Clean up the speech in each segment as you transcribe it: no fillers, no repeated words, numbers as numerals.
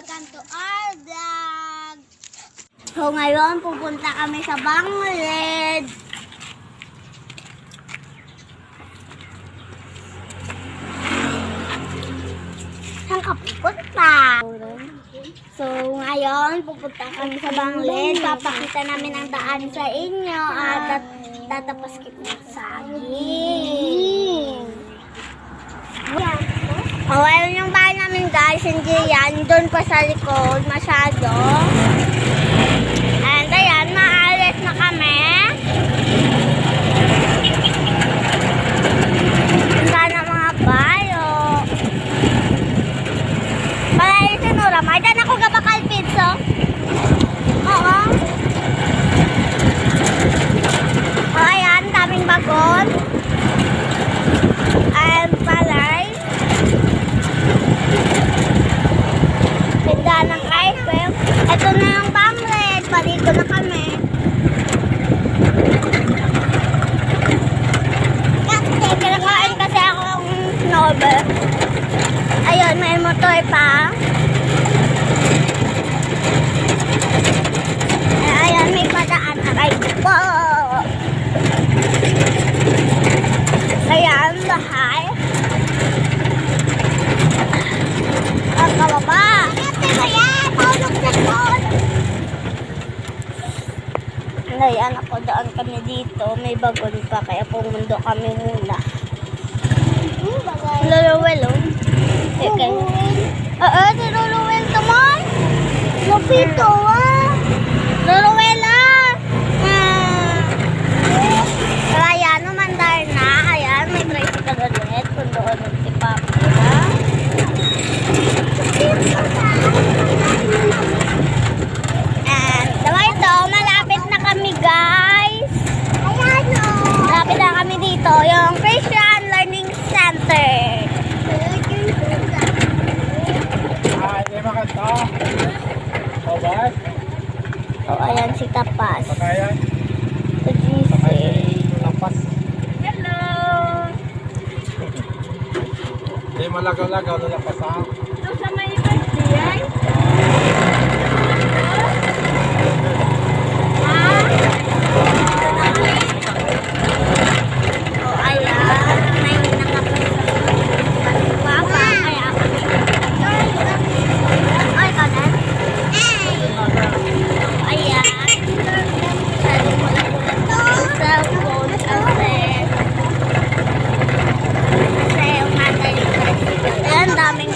welcome to our vlog. So ngayon, pupunta kami sa Bangled. Saan ka pupunta? So ngayon, pupunta kami sa Bangled. Papakita namin ang daan sa inyo at tatapos kita ng saging. Oh, ayun yung bahay namin guys, hindi yan. Doon pa sa likod, masyado. And ayan, maalis na kami. Ganda ng mga bayo. Palay sinura, may dan ako gabakal pizza. Oo. Oh, ayan, daming bagon. And palay. Ganda ng Eiffel. Ito na yung Bangled. Palito na kami. Kinakain kasi ako ng Nobel. Ayun, may motor pa. Ayun, may padaan. Aray po. Ayan, bahay. Ang kababa. Ayan, ako daan kami dito. May bagon pa, kaya pumundo kami muna. Luluwel, oh. Okay. Oo, si Luluwel naman. Lupito, ah. Luluwel, ah. Ayan, umandar na. Ayan, may tricycle ulit. Kung doon si Papa. Kami guys. Malapit na kami dito, yung Christian Learning Center. Hindi makanta. Tapas. Oh, ayan si Tapas. Pakayan. Sa GC. Tapas. Hello. Hindi malagaw-lagaw na lang pasang. Ito sa may birthday.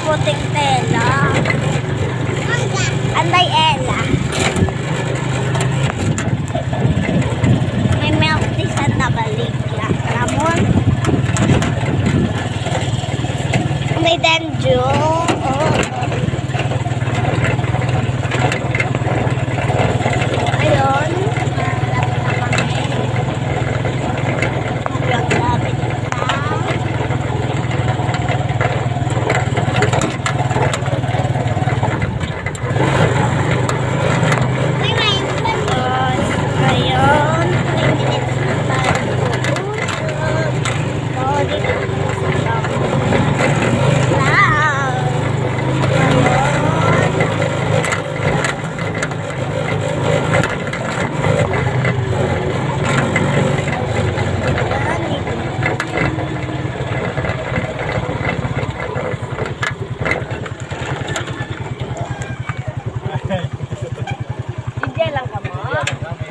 Puting tela. Anday Ella. May milk tea sa tabaligya. Ramon. May denjo. Ayun. Malapit na kami.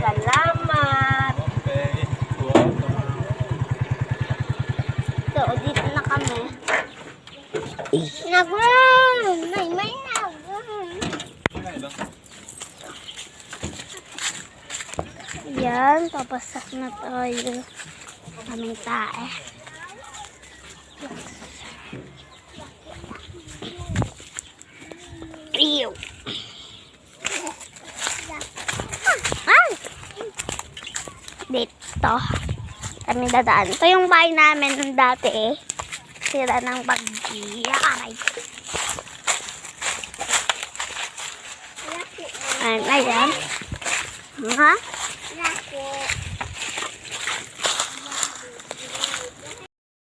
Salamat. So, dito na kami. Nagwan! May nagwan. Yan, papasak na tayo. Kaming tae. Ew! Dito kami dadaan. Ito yung bahay namin nung dati eh. Sira ng bagya. Aray. Ayan. Ha?